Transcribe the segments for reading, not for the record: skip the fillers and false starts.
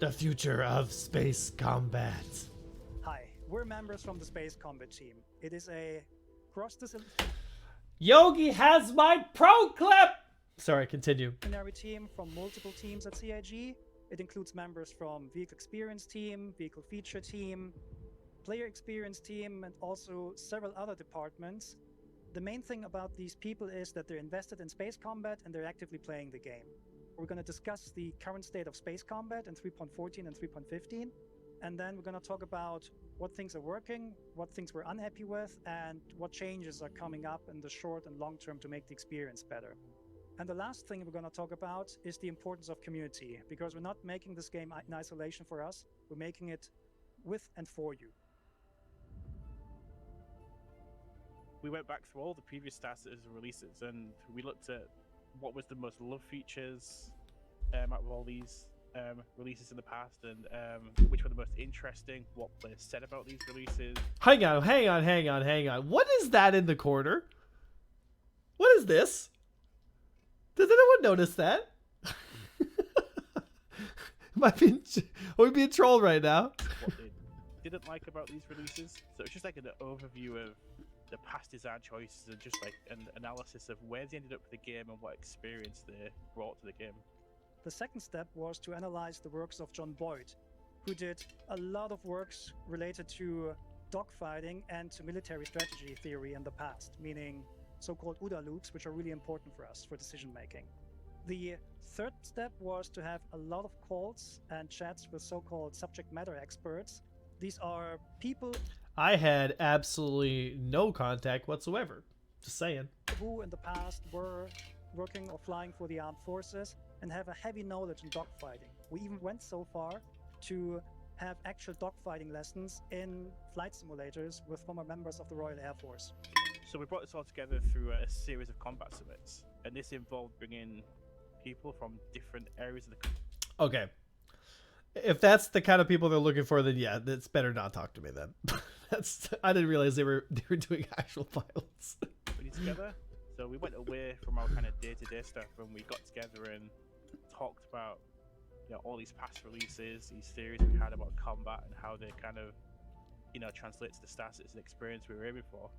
The future of space combat. Hi, we're members from the Space Combat team. It is a Yogi has my pro clip! Sorry, continue. cross-disciplinary team from multiple teams at CIG. It includes members from Vehicle Experience Team, Vehicle Feature Team, Player Experience Team, and also several other departments. The main thing about these people is that they're invested in space combat and they're actively playing the game. We're going to discuss the current state of space combat in 3.14 and 3.15, and then we're going to talk about what things are working, what things we're unhappy with, and what changes are coming up in the short and long term to make the experience better. And the last thing we're going to talk about is the importance of community, because we're not making this game in isolation for us, we're making it with and for you. We went back through all the previous Star Citizen releases and we looked at what was the most loved features out of all these releases in the past, and which were the most interesting, what players said about these releases. Hang on. What is that in the corner? What is this? Does anyone notice that? Are we being trolled right now? What they didn't like about these releases. So it's just like an overview of the past design choices and just like an analysis of where they ended up with the game and what experience they brought to the game. The second step was to analyze the works of John Boyd, who did a lot of works related to dogfighting and to military strategy theory in the past, meaning so-called OODA loops, which are really important for us for decision making. The third step was to have a lot of calls and chats with so-called subject matter experts. These are people I had absolutely no contact whatsoever. Just saying. who in the past were working or flying for the armed forces and have a heavy knowledge in dogfighting. We even went so far to have actual dogfighting lessons in flight simulators with former members of the Royal Air Force. So we brought this all together through a series of combat summits, and this involved bringing people from different areas of the country. Okay. If that's the kind of people they're looking for, then yeah, that's better not talk to me then. I didn't realize they were doing actual pilots. Together. So we went away from our kind of day-to-day stuff and we got together and talked about, you know, all these past releases, these theories we had about combat and how they kind of, you know, translate to the Star Citizen experience we were aiming for.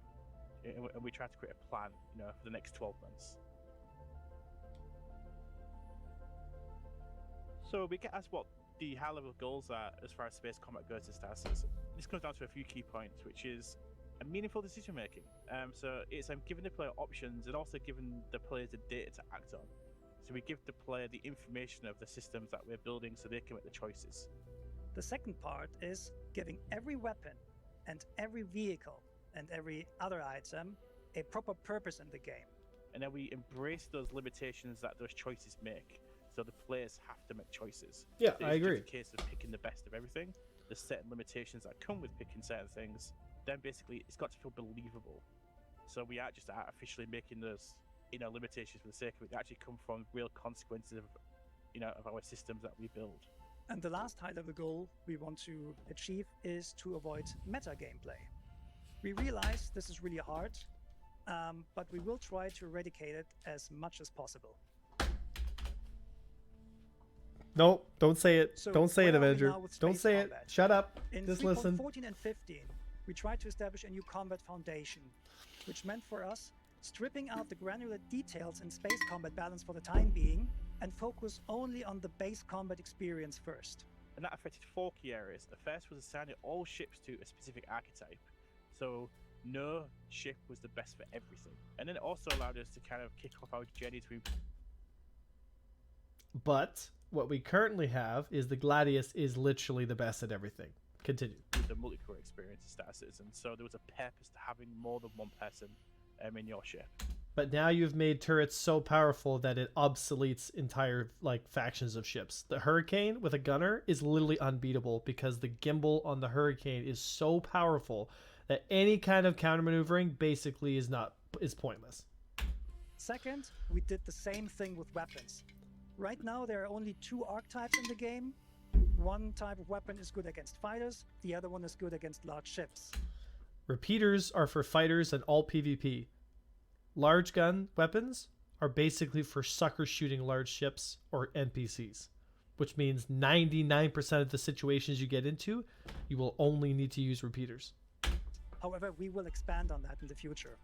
And we tried to create a plan, you know, for the next 12 months. So we get asked what the high-level goals are as far as space combat goes to Star Citizen. This comes down to a few key points, which is a meaningful decision making. So it's giving the player options and also giving the players the data to act on. So we give the player the information of the systems that we're building so they can make the choices. The second part is giving every weapon and every vehicle and every other item a proper purpose in the game. And then we embrace those limitations that those choices make. So the players have to make choices. Yeah, so I agree. It's just a case of picking the best of everything. There's certain limitations that come with picking certain things. Then basically it's got to feel believable. So we aren't just artificially making those, you know, limitations for the sake of it. They actually come from real consequences of, you know, of our systems that we build. And the last high-level goal we want to achieve is to avoid meta gameplay. We realize this is really hard, but we will try to eradicate it as much as possible. No, don't say it. So Don't say it, where are we Avenger. now with Don't space say combat? it. Shut up. In Just listen. 3.14 and 15, we tried to establish a new combat foundation, which meant for us stripping out the granular details in space combat balance for the time being and focus only on the base combat experience first. And that affected 4 key areas. The first was assigning all ships to a specific archetype. So no ship was the best for everything. And then it also allowed us to kind of kick off our journey to... But what we currently have is the Gladius is literally the best at everything. Continue. the multicore experience of Star Citizen. So there was a purpose to having more than one person in your ship. But now you've made turrets so powerful that it obsoletes entire factions of ships. The Hurricane with a gunner is literally unbeatable because the gimbal on the Hurricane is so powerful that any kind of countermaneuvering basically is pointless. Second, we did the same thing with weapons. Right now there are only 2 archetypes in the game. One type of weapon is good against fighters, the other one is good against large ships. Repeaters are for fighters and all PvP. Large gun weapons are basically for sucker shooting large ships or NPCs, which means 99% of the situations you get into, you will only need to use repeaters. However, we will expand on that in the future.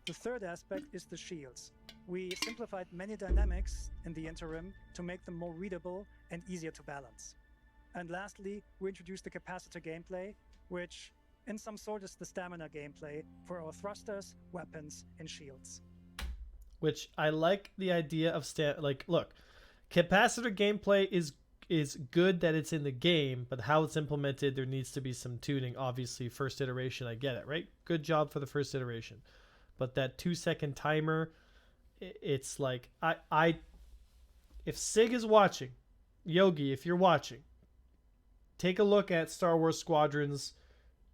The third aspect is the shields. We simplified many dynamics in the interim to make them more readable and easier to balance. And lastly, we introduced the capacitor gameplay, which in some sort is the stamina gameplay for our thrusters, weapons, and shields. Which I like the idea of look, capacitor gameplay is good that it's in the game, but how it's implemented, there needs to be some tuning. Obviously, first iteration, I get it, right? Good job for the first iteration. But that 2-second timer, it's like I if Sig is watching, Yogi, if you're watching, take a look at Star Wars Squadron's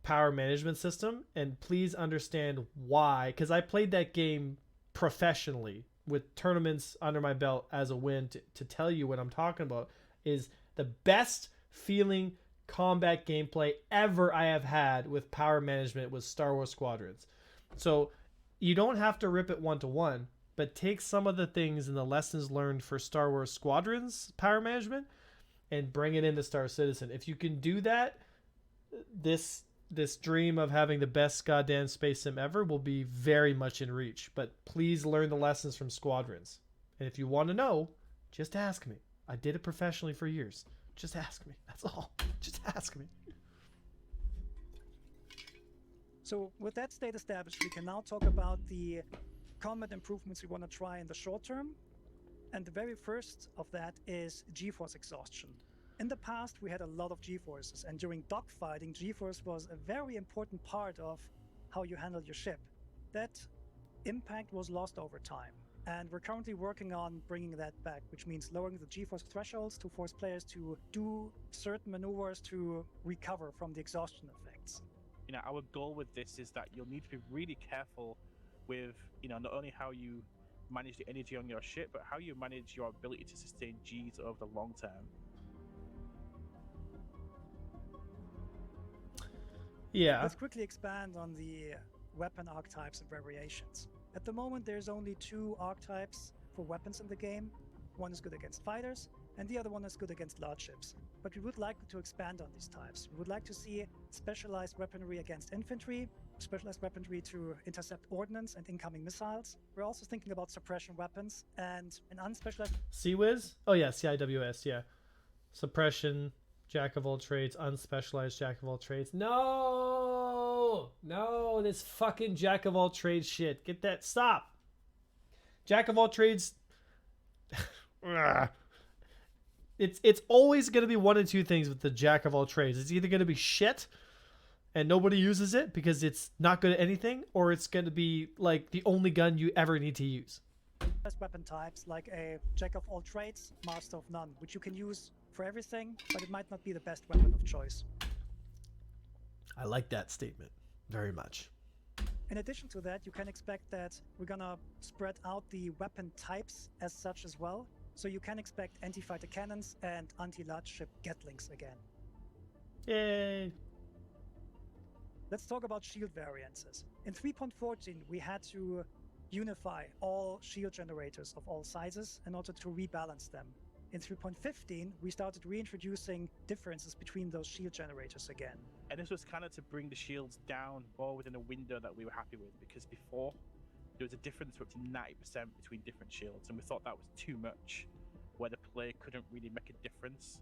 power management system and please understand why, because I played that game professionally with tournaments under my belt as a win to tell you what I'm talking about. Is the best feeling combat gameplay ever I have had with power management was Star Wars Squadrons. So you don't have to rip it one-to-one, but take some of the things and the lessons learned for Star Wars Squadrons power management and bring it into Star Citizen. If you can do that, this dream of having the best goddamn space sim ever will be very much in reach. But please learn the lessons from Squadrons. And if you want to know, just ask me. I did it professionally for years. Just ask me. That's all. Just ask me. So with that state established, we can now talk about the combat improvements we want to try in the short term. And the very first of that is G-force exhaustion. In the past, we had a lot of G-forces, and during dogfighting, G-force was a very important part of how you handle your ship. That impact was lost over time, and we're currently working on bringing that back, which means lowering the G-force thresholds to force players to do certain maneuvers to recover from the exhaustion effects. You know, our goal with this is that you'll need to be really careful with, you know, not only how you manage the energy on your ship, but how you manage your ability to sustain Gs over the long term. Yeah. Let's quickly expand on the weapon archetypes and variations. At the moment, there's only 2 archetypes for weapons in the game. One is good against fighters, and the other one is good against large ships. But we would like to expand on these types. We would like to see specialized weaponry against infantry, specialized weaponry to intercept ordnance and incoming missiles. We're also thinking about suppression weapons and an unspecialized... CWIS? Oh yeah, CIWS, yeah. Suppression, Jack of all trades, unspecialized Jack of all trades. No! No, this fucking Jack of all trades shit. Get that. Stop! Jack of all trades... It's always going to be one of 2 things with the Jack of all trades. It's either going to be shit and nobody uses it because it's not good at anything, or it's going to be like the only gun you ever need to use. Weapon types like a Jack of all trades, Master of none, which you can use for everything, but it might not be the best weapon of choice. I like that statement very much. In addition to that, you can expect that we're gonna spread out the weapon types as such as well. So you can expect anti-fighter cannons and anti-large ship Gatlings again. Yay! Let's talk about shield variances. In 3.14, we had to unify all shield generators of all sizes in order to rebalance them. In 3.15, we started reintroducing differences between those shield generators again. And this was kind of to bring the shields down more within a window that we were happy with, because before there was a difference of up to 90% between different shields, and we thought that was too much, where the player couldn't really make a difference.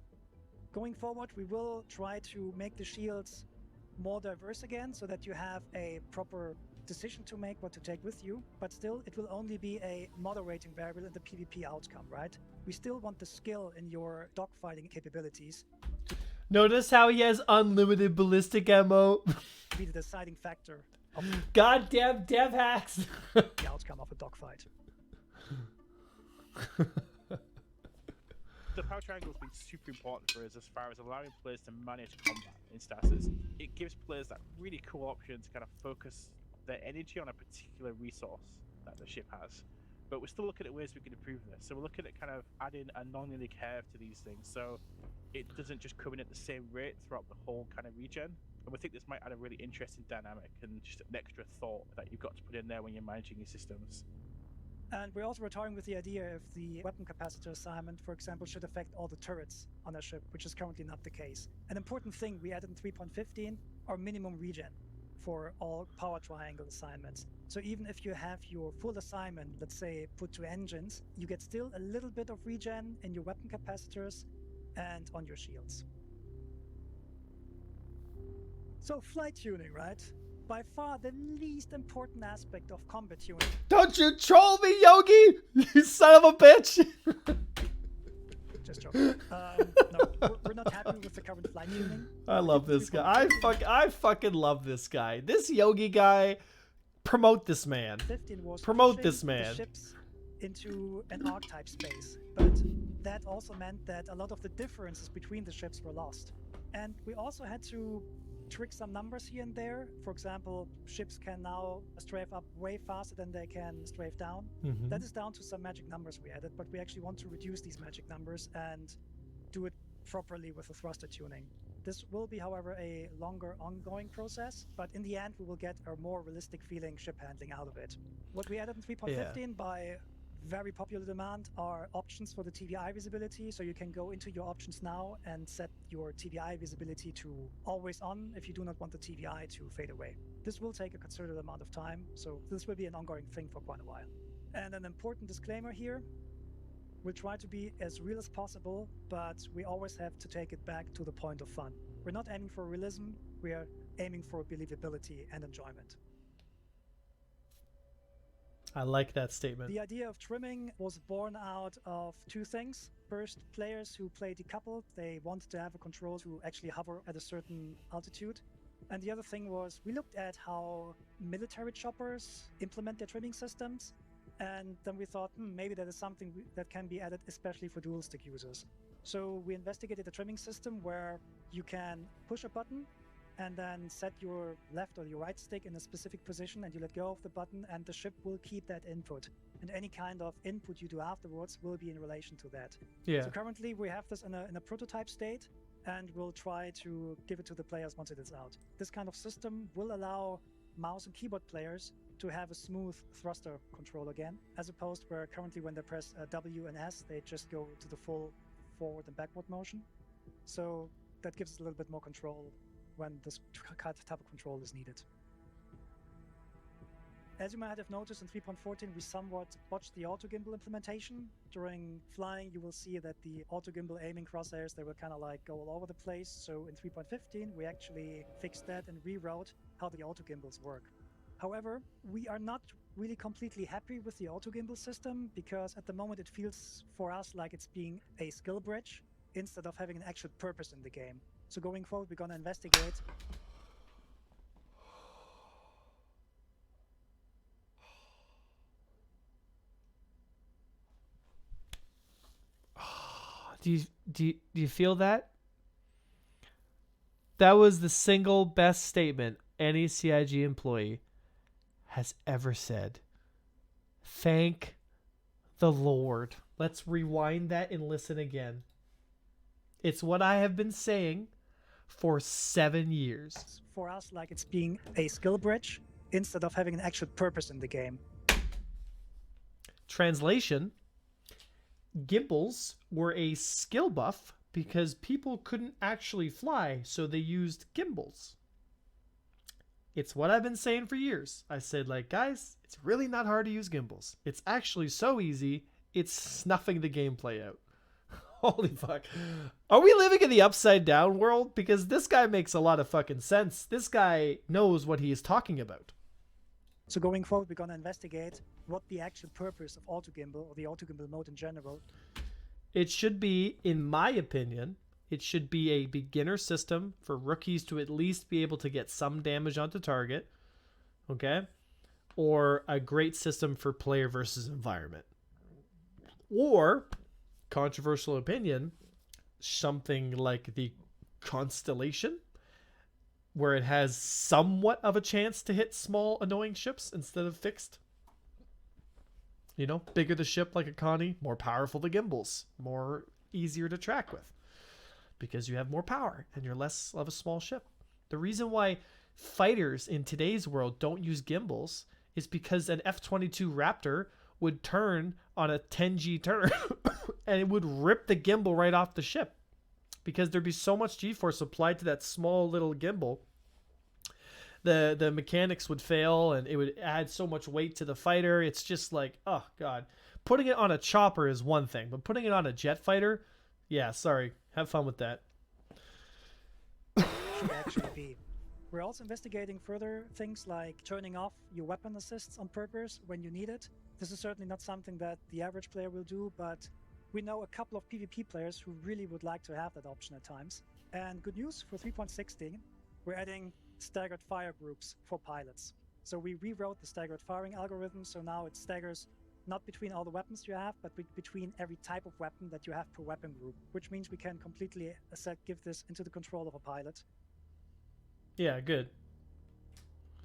Going forward, we will try to make the shields more diverse again, so that you have a proper decision to make what to take with you, but still it will only be a moderating variable in the PvP outcome, right? We still want the skill in your dogfighting capabilities. Notice how he has unlimited ballistic ammo. To be the deciding factor of Goddamn dev hacks. the outcome of a dogfight. The power triangle has been super important for us as far as allowing players to manage combat in stasis. It gives players that really cool option to kind of focus their energy on a particular resource that the ship has. But we're still looking at ways we can improve this. So we're looking at kind of adding a non-linear curve to these things, so it doesn't just come in at the same rate throughout the whole kind of regen. And we think this might add a really interesting dynamic and just an extra thought that you've got to put in there when you're managing your systems. And we also were toying with the idea if the weapon capacitor assignment, for example, should affect all the turrets on a ship, which is currently not the case. An important thing we added in 3.15 are minimum regen for all power triangle assignments. So even if you have your full assignment, let's say put to engines, you get still a little bit of regen in your weapon capacitors and on your shields. So flight tuning, right? By far the least important aspect of combat tuning. Don't you troll me, Yogi! You son of a bitch! Just joking. No, we're not happy with the current flight tuning. I love this guy. I fucking love this guy. This Yogi guy. Promote this man. 15 was Promote pushing this man. the ships into an archetype space, but that also meant that a lot of the differences between the ships were lost. And we also had to trick some numbers here and there. For example, ships can now strafe up way faster than they can strafe down. Mm-hmm. That is down to some magic numbers we added, but we actually want to reduce these magic numbers and do it properly with the thruster tuning. This will be, however, a longer ongoing process, but in the end, we will get a more realistic feeling ship handling out of it. What we added in 3.15 by very popular demand are options for the TVI visibility. So you can go into your options now and set your TVI visibility to always on if you do not want the TVI to fade away. This will take a considerable amount of time, so this will be an ongoing thing for quite a while. And an important disclaimer here, we'll try to be as real as possible, but we always have to take it back to the point of fun. We're not aiming for realism, we are aiming for believability and enjoyment. I like that statement. The idea of trimming was born out of two things. First, players who play decoupled, they wanted to have a control to actually hover at a certain altitude. And the other thing was we looked at how military choppers implement their trimming systems. And then we thought, maybe that is something that can be added especially for dual stick users. So we investigated a trimming system where you can push a button and then set your left or your right stick in a specific position and you let go of the button and the ship will keep that input. And any kind of input you do afterwards will be in relation to that. Yeah. So currently we have this in a prototype state and we'll try to give it to the players once it is out. This kind of system will allow mouse and keyboard players to have a smooth thruster control again, as opposed where currently when they press W and S, they just go to the full forward and backward motion. So that gives us a little bit more control when this type of control is needed. As you might have noticed in 3.14, we somewhat botched the auto gimbal implementation. During flying, you will see that the auto gimbal aiming crosshairs, they will kind of like go all over the place. So in 3.15, we actually fixed that and rewrote how the auto gimbals work. However, we are not really completely happy with the auto gimbal system because at the moment it feels for us like it's being a skill bridge instead of having an actual purpose in the game. So going forward, we're going to investigate. Do you feel that? That was the single best statement any CIG employee has ever said. Thank the Lord. Let's rewind that and listen again. It's what I have been saying for 7 years. For us, like it's being a skill bridge instead of having an actual purpose in the game. Translation: gimbals were a skill buff because people couldn't actually fly, so they used gimbals. It's what I've been saying for years. I said, like, guys, it's really not hard to use gimbals. It's actually so easy, it's snuffing the gameplay out. Holy fuck. Are we living in the upside down world? Because this guy makes a lot of fucking sense. This guy knows what he is talking about. So going forward, we're going to investigate what the actual purpose of auto gimbal or the auto gimbal mode in general. It should be, in my opinion, it should be a beginner system for rookies to at least be able to get some damage onto target. Okay? Or a great system for player versus environment. Or, controversial opinion, something like the Constellation, where it has somewhat of a chance to hit small annoying ships instead of fixed. You know, bigger the ship like a Connie, more powerful the gimbals, more easier to track with because you have more power and you're less of a small ship. The reason why fighters in today's world don't use gimbals is because an F-22 Raptor would turn on a 10G turn and it would rip the gimbal right off the ship because there'd be so much G-force applied to that small little gimbal. The mechanics would fail and it would add so much weight to the fighter. It's just like, oh God. Putting it on a chopper is one thing, but putting it on a jet fighter, yeah, sorry. Have fun with that. Should actually be. We're also investigating further things like turning off your weapon assists on purpose when you need it. This is certainly not something that the average player will do, but we know a couple of PvP players who really would like to have that option at times. And good news for 3.16, we're adding staggered fire groups for pilots. So we rewrote the staggered firing algorithm, so now it staggers not between all the weapons you have, but between every type of weapon that you have per weapon group, which means we can completely give this into the control of a pilot. Yeah, good.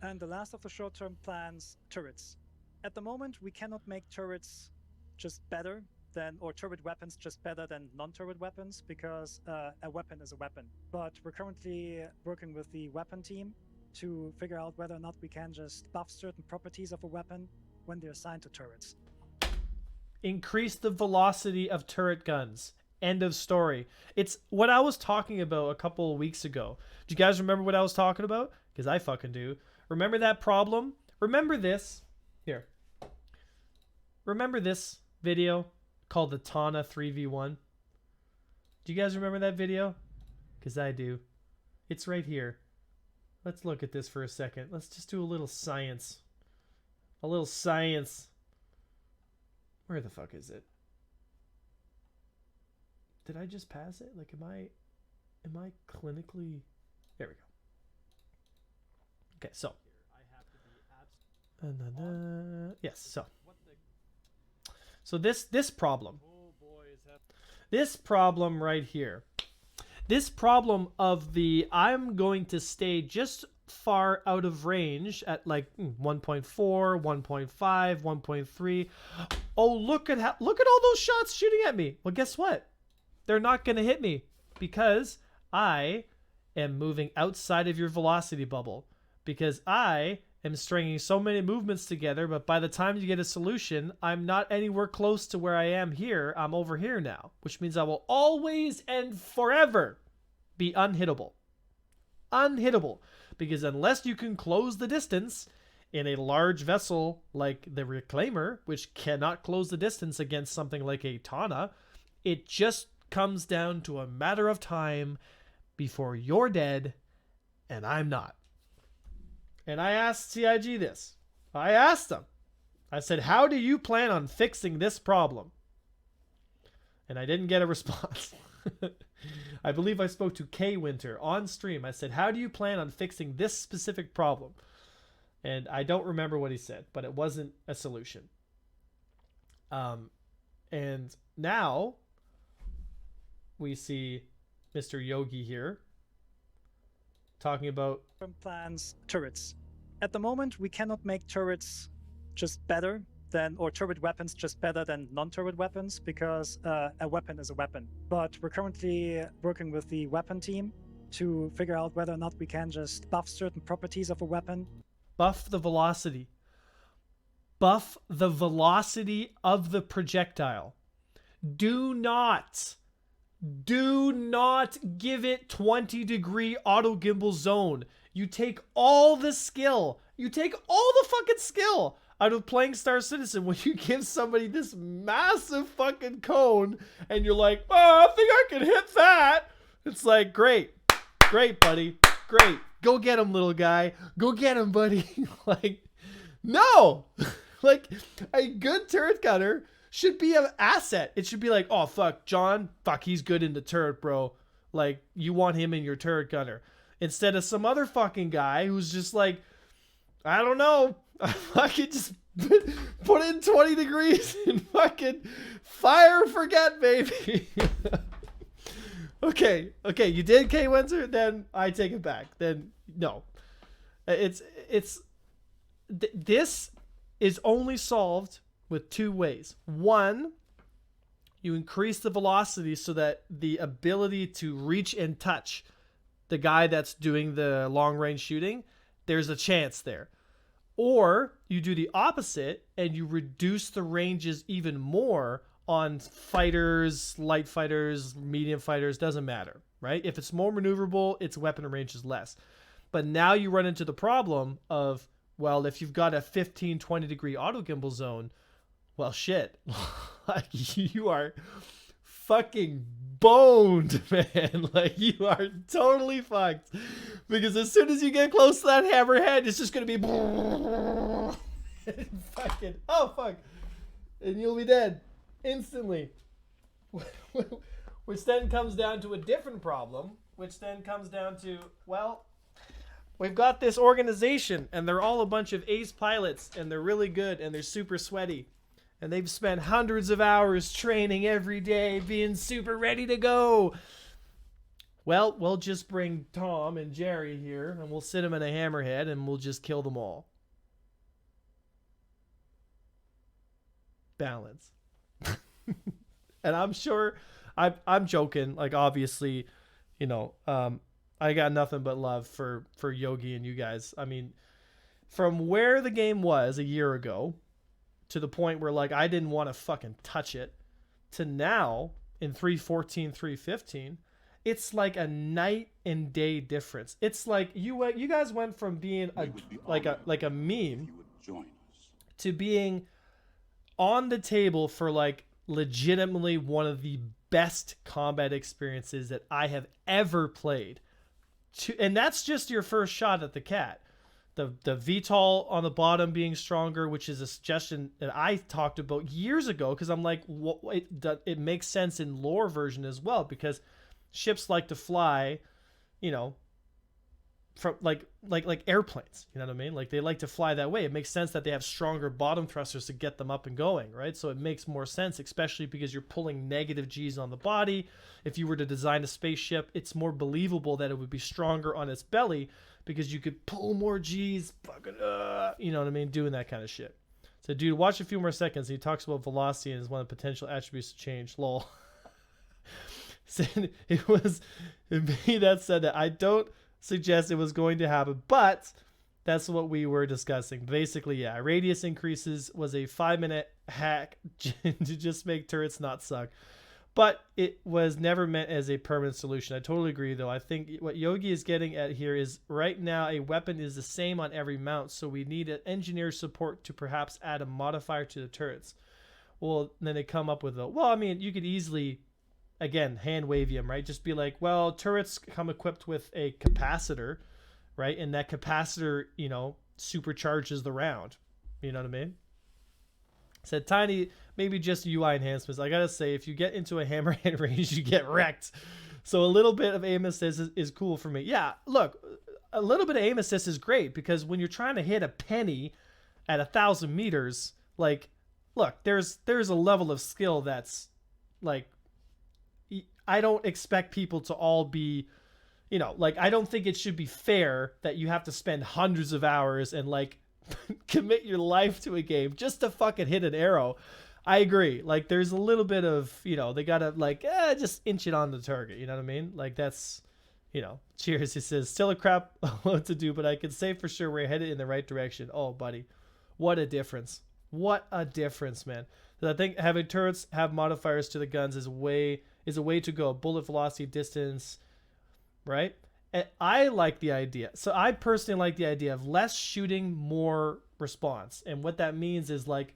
And the last of the short-term plans, turrets. At the moment, we cannot make turrets just better than, or turret weapons just better than non-turret weapons, because a weapon is a weapon. But we're currently working with the weapon team to figure out whether or not we can just buff certain properties of a weapon when they're assigned to turrets. Increase the velocity of turret guns. End of story. It's what I was talking about a couple of weeks ago. Do you guys remember what I was talking about? Because I fucking do. Remember that problem? Remember this? Here. Remember this video called the Tana 3v1? Do you guys remember that video? Because I do. It's right here. Let's look at this for a second. Let's just do a little science. A little science. Where the fuck is it? Did I just pass it? Like, am I clinically? There we go. Okay, so. Yes, so. So this problem. This problem right here. This problem of the I'm going to stay just far out of range at like 1.4, 1.5, 1.3. Oh, look at all those shots shooting at me. Well, guess what? They're not going to hit me because I am moving outside of your velocity bubble, because I am stringing so many movements together, but by the time you get a solution, I'm not anywhere close to where I am here. I'm over here now, which means I will always and forever be unhittable. Unhittable. Because unless you can close the distance in a large vessel like the Reclaimer, which cannot close the distance against something like a Tana, it just comes down to a matter of time before you're dead and I'm not. And I asked CIG this. I asked them. I said, how do you plan on fixing this problem? And I didn't get a response. I believe I spoke to K Winter on stream. I said, how do you plan on fixing this specific problem? And I don't remember what he said, but it wasn't a solution. And now we see Mr. Yogi here talking about plans, turrets. At the moment, we cannot make turrets just better than, or turret weapons just better than non-turret weapons, because a weapon is a weapon. But we're currently working with the weapon team to figure out whether or not we can just buff certain properties of a weapon. Buff the velocity. Buff the velocity of the projectile. Do not give it 20-degree auto gimbal zone. You take all the skill. You take all the fucking skill out of playing Star Citizen when you give somebody this massive fucking cone and you're like, oh, I think I can hit that. It's like, great, buddy. Great. Go get him, little guy. Go get him, buddy. Like, no. Like, a good turret gunner should be an asset. It should be like, oh, fuck, John, fuck, he's good in the turret, bro. Like, you want him in your turret gunner. Instead of some other fucking guy who's just like, I don't know, I could just put in 20 degrees and fucking fire forget, baby. Okay, you did, K Winter, then I take it back. Then, no. This is only solved with two ways. One, you increase the velocity so that the ability to reach and touch the guy that's doing the long range shooting, there's a chance there. Or you do the opposite and you reduce the ranges even more on fighters, light fighters, medium fighters, doesn't matter, right? If it's more maneuverable, its weapon range is less. But now you run into the problem of, well, if you've got a 15, 20 degree auto gimbal zone, well, shit. Like, you are fucking boned, man. Like, you are totally fucked. Because as soon as you get close to that hammerhead, it's just going to be... fucking... Oh, fuck. And you'll be dead. Instantly. Which then comes down to a different problem. Which then comes down to, well... We've got this organization, and they're all a bunch of ace pilots, and they're really good, and they're super sweaty. And they've spent hundreds of hours training every day, being super ready to go. Well, we'll just bring Tom and Jerry here, and we'll sit them in a hammerhead, and we'll just kill them all. Balance. And I'm sure, I'm joking, like, obviously, you know, I got nothing but love for Yogi and you guys. I mean, from where the game was a year ago to the point where, like, I didn't want to fucking touch it, to now in 3.14, 3.15, it's like a night and day difference. It's like you guys went from being like a meme to being on the table for, like, legitimately one of the best combat experiences that I have ever played. And that's just your first shot at the cat. The VTOL on the bottom being stronger, which is a suggestion that I talked about years ago, because I'm like, it makes sense in lore version as well, because ships like to fly, you know, from like airplanes, you know what I mean? Like, they like to fly that way. It makes sense that they have stronger bottom thrusters to get them up and going, right? So it makes more sense, especially because you're pulling negative G's on the body. If you were to design a spaceship, it's more believable that it would be stronger on its belly because you could pull more G's, fucking, you know what I mean? Doing that kind of shit. So, dude, watch a few more seconds. He talks about velocity and is one of the potential attributes to change. Lol. It was me that said that. I don't suggest it was going to happen, but that's what we were discussing. Basically, yeah, radius increases was a 5-minute hack to just make turrets not suck, but it was never meant as a permanent solution. I totally agree, though. I think what Yogi is getting at here is right now a weapon is the same on every mount, so we need an engineer support to perhaps add a modifier to the turrets. Well, then they come up with I mean, you could easily, again, hand wave them, right? Just be like, well, turrets come equipped with a capacitor, right? And that capacitor, you know, supercharges the round. You know what I mean? Said tiny, maybe just UI enhancements. I gotta say, if you get into a hammerhead range, you get wrecked. So a little bit of aim assist is cool for me. Yeah, look, a little bit of aim assist is great because when you're trying to hit a penny at 1,000 meters, like, look, there's a level of skill that's like, I don't expect people to all be, you know, like, I don't think it should be fair that you have to spend hundreds of hours and, like, commit your life to a game just to fucking hit an arrow. I agree. Like, there's a little bit of, you know, they gotta, like, just inch it on the target. You know what I mean? Like, that's, you know, cheers. He says, still a crap load to do, but I can say for sure we're headed in the right direction. Oh, buddy. What a difference. What a difference, man. I think having turrets have modifiers to the guns is a way to go. Bullet velocity, distance, right? And I like the idea. So I personally like the idea of less shooting, more response. And what that means is, like,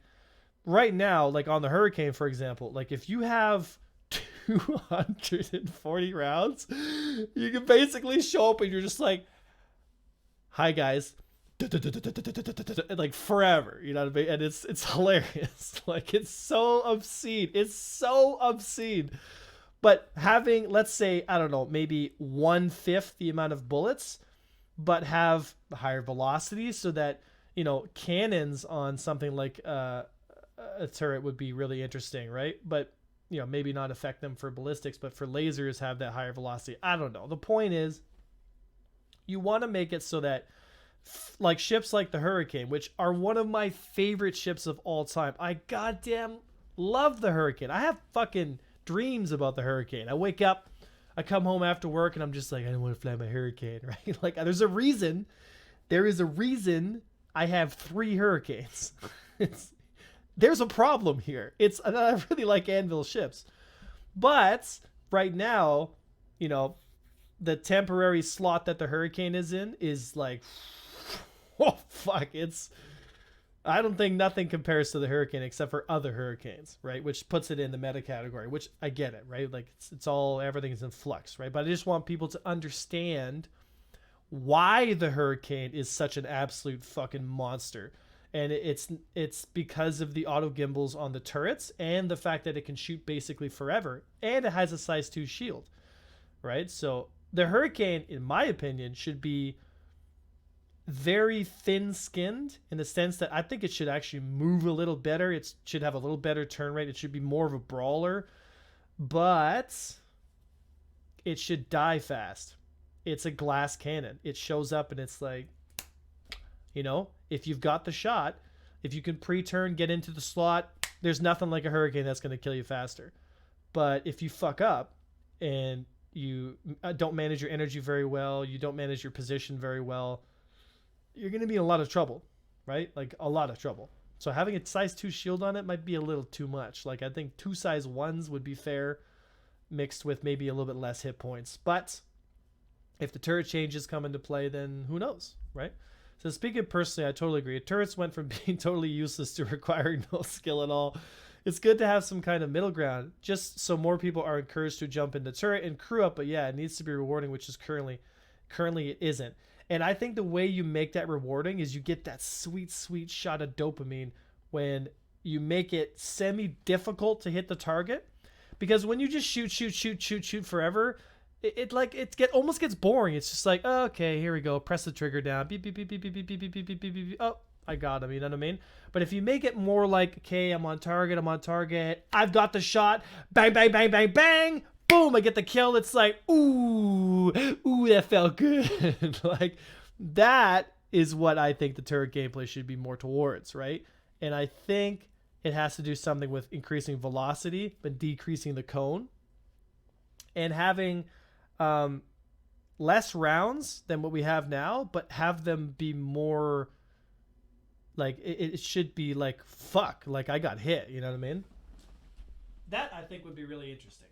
right now, like on the Hurricane, for example, like if you have 240 rounds, you can basically show up and you're just like, hi guys, like forever, you know what I mean? And it's hilarious. Like, it's so obscene. It's so obscene. But having, let's say, I don't know, maybe 1/5 the amount of bullets, but have higher velocity so that, you know, cannons on something like a turret would be really interesting, right? But, you know, maybe not affect them for ballistics, but for lasers have that higher velocity. I don't know. The point is, you want to make it so that, like, ships like the Hurricane, which are one of my favorite ships of all time. I goddamn love the Hurricane. I have fucking dreams about the Hurricane. I wake up, I come home after work, and I'm just like, I don't want to fly my Hurricane, right? Like, there's a reason. There is a reason I have 3 hurricanes. There's a problem here. I really like anvil ships, but right now, you know, the temporary slot that the hurricane is in is like, oh fuck, I don't think nothing compares to the hurricane except for other hurricanes, right? Which puts it in the meta category, which I get it, right? Like it's all, everything is in flux, right? But I just want people to understand why the hurricane is such an absolute fucking monster. And it's because of the auto gimbals on the turrets and the fact that it can shoot basically forever, and it has a size 2 shield, right? So the hurricane, in my opinion, should be very thin-skinned in the sense that I think it should actually move a little better. It should have a little better turn rate. It should be more of a brawler, but it should die fast. It's a glass cannon. It shows up and it's like, you know, if you've got the shot, if you can pre-turn, get into the slot, there's nothing like a hurricane that's going to kill you faster. But if you fuck up and you don't manage your energy very well, you don't manage your position very well, you're going to be in a lot of trouble, right? Like a lot of trouble. So having a size 2 shield on it might be a little too much. Like I think 2 size 1s would be fair, mixed with maybe a little bit less hit points. But if the turret changes come into play, then who knows, right? So speaking personally, I totally agree. Turrets went from being totally useless to requiring no skill at all. It's good to have some kind of middle ground, just so more people are encouraged to jump into turret and crew up. But yeah, it needs to be rewarding, which is currently it isn't. And I think the way you make that rewarding is you get that sweet, sweet shot of dopamine when you make it semi-difficult to hit the target. Because when you just shoot forever, it almost gets boring. It's just like, oh, okay, here we go. Press the trigger down. Beep, beep, beep, beep, beep, beep, beep, beep, beep, beep, beep, beep. Oh, I got him. You know what I mean? But if you make it more like, okay, I'm on target. I've got the shot. Bang, bang, bang, bang, bang. Boom, I get the kill. It's like, ooh, that felt good. Like, that is what I think the turret gameplay should be more towards, right? And I think it has to do something with increasing velocity, but decreasing the cone. And having less rounds than what we have now, but have them be more, like, it should be like, fuck, like I got hit, you know what I mean? That, I think, would be really interesting.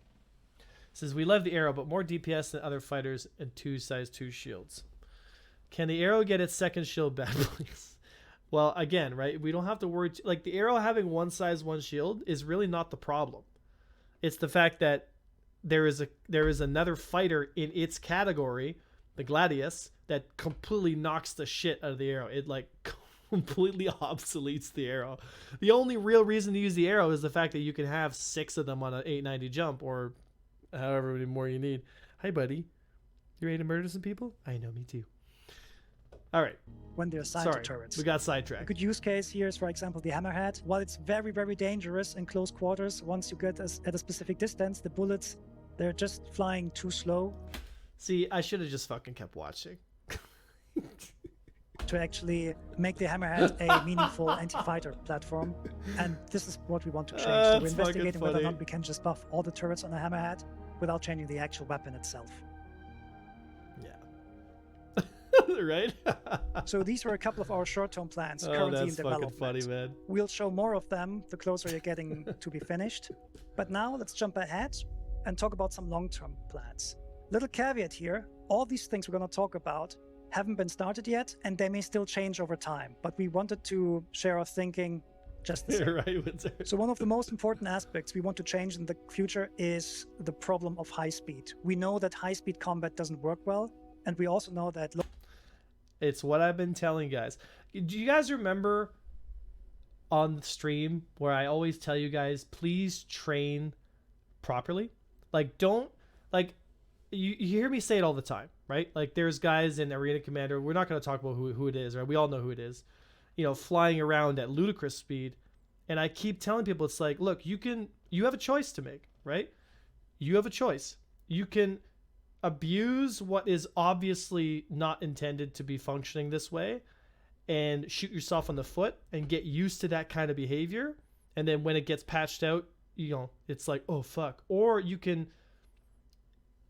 Says, we love the arrow, but more DPS than other fighters and 2 size 2 shields. Can the arrow get its second shield back, please? Well, again, right, we don't have to worry. Like, the arrow having 1 size 1 shield is really not the problem. It's the fact that there is another fighter in its category, the Gladius, that completely knocks the shit out of the arrow. It, like, completely obsoletes the arrow. The only real reason to use the arrow is the fact that you can have 6 of them on an 890 jump, or however many more you need. Hi, buddy. You ready to murder some people? I know, me too. All right. When they're assigned to turrets. We got sidetracked. A good use case here is, for example, the hammerhead. While it's very, very dangerous in close quarters, once you get at a specific distance, the bullets, they're just flying too slow. See, I should have just fucking kept watching. To actually make the hammerhead a meaningful anti-fighter platform. And this is what we want to change. So we're investigating whether or not we can just buff all the turrets on the hammerhead without changing the actual weapon itself. Yeah. Right? So these were a couple of our short-term plans currently in development. Funny, man. We'll show more of them the closer you're getting to be finished. But now let's jump ahead and talk about some long-term plans. Little caveat here, all these things we're going to talk about haven't been started yet, and they may still change over time. But we wanted to share our thinking just the same. Right, Windsor. So one of the most important aspects we want to change in the future is the problem of high speed. We know that high-speed combat doesn't work well, and we also know that... It's what I've been telling you guys. Do you guys remember on the stream where I always tell you guys, please train properly? Like, don't... Like, you hear me say it all the time, right? Like, there's guys in Arena Commander, we're not going to talk about who it is, right? We all know who it is, you know, flying around at ludicrous speed. And I keep telling people, it's like, look, you have a choice to make, right? You have a choice. You can abuse what is obviously not intended to be functioning this way and shoot yourself in the foot and get used to that kind of behavior. And then when it gets patched out, you know, it's like, oh, fuck. Or you can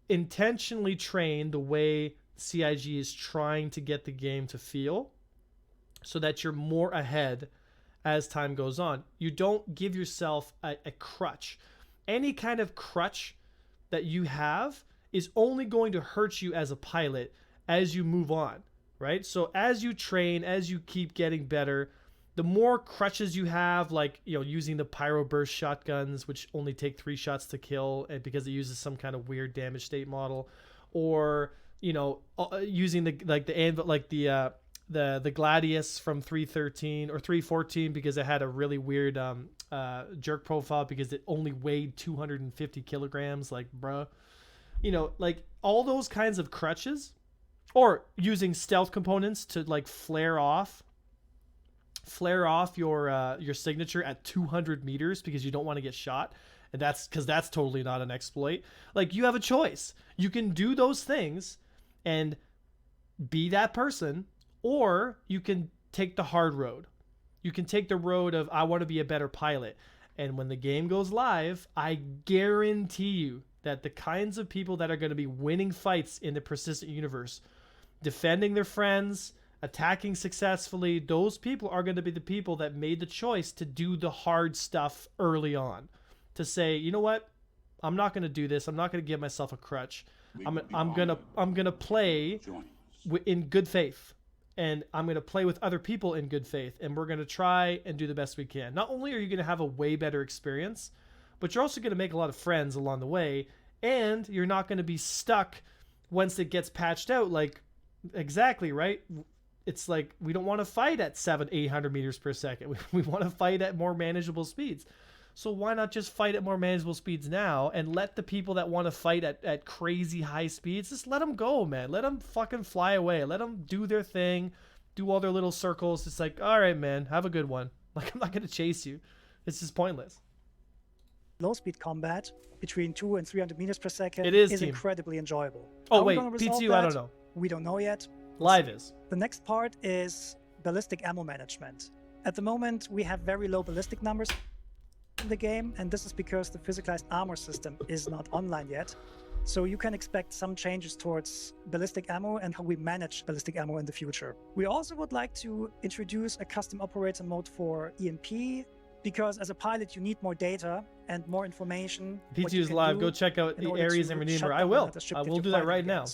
intentionally train the way CIG is trying to get the game to feel, so that you're more ahead as time goes on. You don't give yourself a crutch. Any kind of crutch that you have is only going to hurt you as a pilot as you move on, right? So as you train, as you keep getting better, the more crutches you have, like, you know, using the pyro burst shotguns, which only take 3 shots to kill, and because it uses some kind of weird damage state model, or, you know, using the anvil, like the Gladius from 313 or 314, because it had a really weird jerk profile because it only weighed 250 kilograms. Like, bruh, you know, like all those kinds of crutches, or using stealth components to like flare off your signature at 200 meters because you don't want to get shot. And that's because that's totally not an exploit. Like, you have a choice. You can do those things and be that person, or you can take the hard road. You can take the road of, I want to be a better pilot. And when the game goes live, I guarantee you that the kinds of people that are going to be winning fights in the persistent universe, defending their friends, attacking successfully, those people are going to be the people that made the choice to do the hard stuff early on. To say, you know what? I'm not going to do this. I'm not going to give myself a crutch. I'm gonna play in good faith, and I'm gonna play with other people in good faith, and we're gonna try and do the best we can. Not only are you gonna have a way better experience, but you're also gonna make a lot of friends along the way, and you're not gonna be stuck once it gets patched out. Like, exactly right. It's like, we don't want to fight at 700-800 meters per second. We want to fight at more manageable speeds. So why not just fight at more manageable speeds now and let the people that want to fight at crazy high speeds, just let them go, man. Let them fucking fly away. Let them do their thing, do all their little circles. It's like, all right, man, have a good one. Like, I'm not going to chase you. It's just pointless. Low speed combat between 200 and 300 meters per second is incredibly enjoyable. Oh, wait, P2, I don't know. We don't know yet. Live is. The next part is ballistic ammo management. At the moment, we have very low ballistic numbers in the game, and this is because the physicalized armor system is not online yet. So you can expect some changes towards ballistic ammo and how we manage ballistic ammo in the future. We also would like to introduce a custom operator mode for EMP, because as a pilot, you need more data and more information. P2 is live. Go check out the areas in Redeemer. I will do that right now.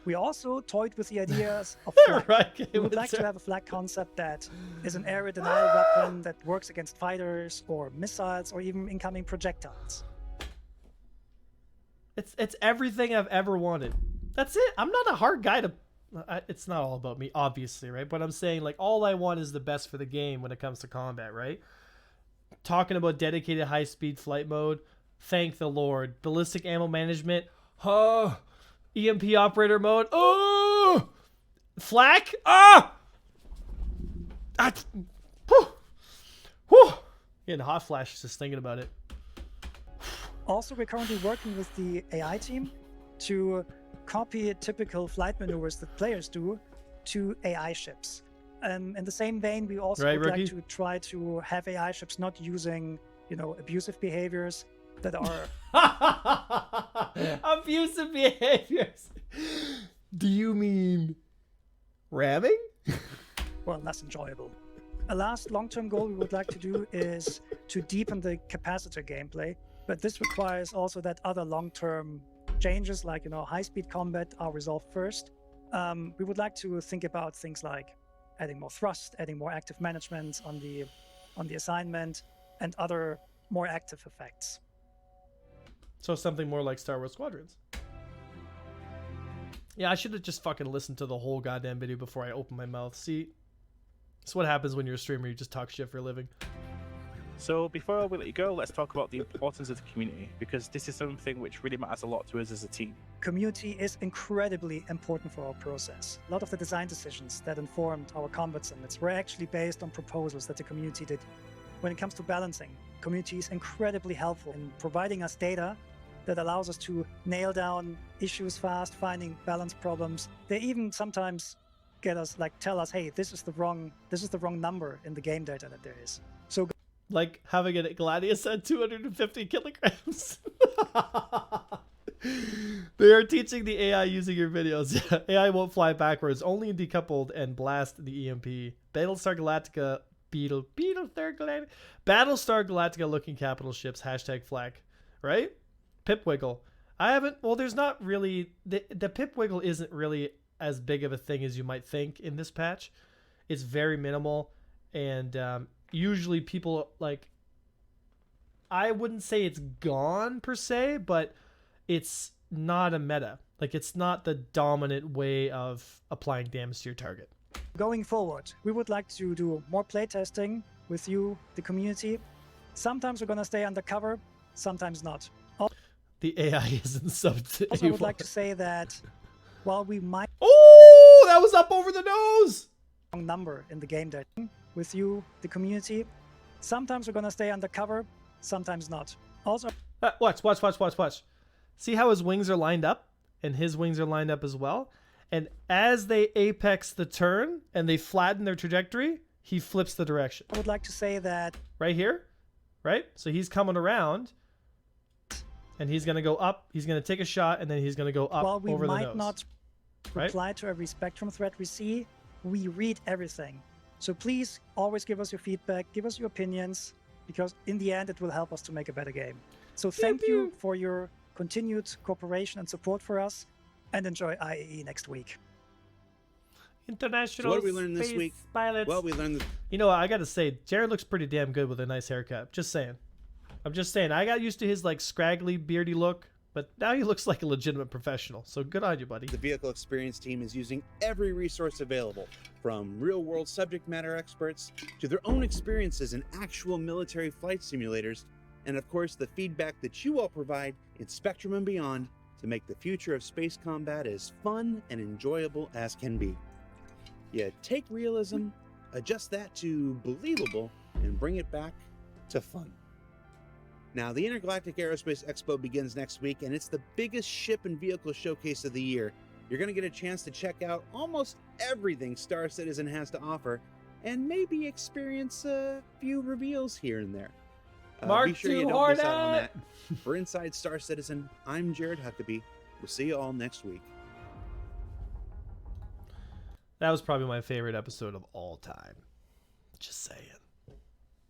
We also toyed with the ideas of flag. Right. We would like to have a flag concept that is an area denial weapon that works against fighters or missiles or even incoming projectiles. It's everything I've ever wanted. That's it. I'm not a hard guy to... It's not all about me, obviously, right? But I'm saying, like, all I want is the best for the game when it comes to combat, right? Talking about dedicated high-speed flight mode, thank the Lord. Ballistic ammo management, EMP operator mode. Oh, flak. Getting hot flashes just thinking about it. Also, we're currently working with the AI team to copy typical flight maneuvers that players do to AI ships. In the same vein, we also would like to try to have AI ships not using, abusive behaviors that are abusive behaviors. Do you mean ramming? Well, less enjoyable. A last long-term goal we would like to do is to deepen the capacitor gameplay, but this requires also that other long-term changes like high-speed combat are resolved first. We would like to think about things like adding more thrust, adding more active management on the assignment, and other more active effects. So something more like Star Wars Squadrons. Yeah, I should have just fucking listened to the whole goddamn video before I open my mouth. See, it's what happens when you're a streamer. You just talk shit for a living. So before we let you go, let's talk about the importance of the community, because this is something which really matters a lot to us as a team. Community is incredibly important for our process. A lot of the design decisions that informed our combat summits were actually based on proposals that the community did. When it comes to balancing, community is incredibly helpful in providing us data that allows us to nail down issues fast, finding balance problems. They even sometimes tell us, hey, this is the wrong number in the game data that there is. So like having a Gladius at 250 kilograms. They are teaching the AI using your videos. AI won't fly backwards, only in decoupled and blast the EMP. Battlestar Galactica looking capital ships, #flag, right? Pipwiggle. I haven't, well, there's not really, the Pipwiggle isn't really as big of a thing as you might think in this patch. It's very minimal, and usually people, like, I wouldn't say it's gone per se, but it's not a meta. Like, it's not the dominant way of applying damage to your target. Going forward, we would like to do more playtesting with you, the community. Sometimes we're going to stay undercover, sometimes not. The AI isn't subbed to Also, I would A1. like to say that while we might Oh, that was up over the nose! number in the game that with you, the community, sometimes we're going to stay undercover, sometimes not. Also, Watch. See how his wings are lined up? And his wings are lined up as well? And as they apex the turn and they flatten their trajectory, he flips the direction. I would like to say that Right here, right? So he's coming around, and he's going to go up. He's going to take a shot, and then he's going to go up while we over the might nose. not Right? reply to every Spectrum threat we see, we read everything. So please always give us your feedback, give us your opinions, because in the end it will help us to make a better game. So thank you for your continued cooperation and support for us, and enjoy IAE next week. International So what did we learn this space week? pilots. Well, we learned that You know what? I got to say, Jared looks pretty damn good with a nice haircut. Just saying. I'm just saying. I got used to his, like, scraggly, beardy look, but now he looks like a legitimate professional. So good on you, buddy. the vehicle experience team is using every resource available, from real-world subject matter experts to their own experiences in actual military flight simulators, and of course the feedback that you all provide in Spectrum and beyond to make the future of space combat as fun and enjoyable as can be. You take realism, adjust that to believable, and bring it back to fun. Now, the Intergalactic Aerospace Expo begins next week, and it's the biggest ship and vehicle showcase of the year. You're going to get a chance to check out almost everything Star Citizen has to offer, and maybe experience a few reveals here and there. Mark Be sure II you don't miss out on Hornet! that. For Inside Star Citizen, I'm Jared Huckabee. We'll see you all next week. That was probably my favorite episode of all time. Just saying.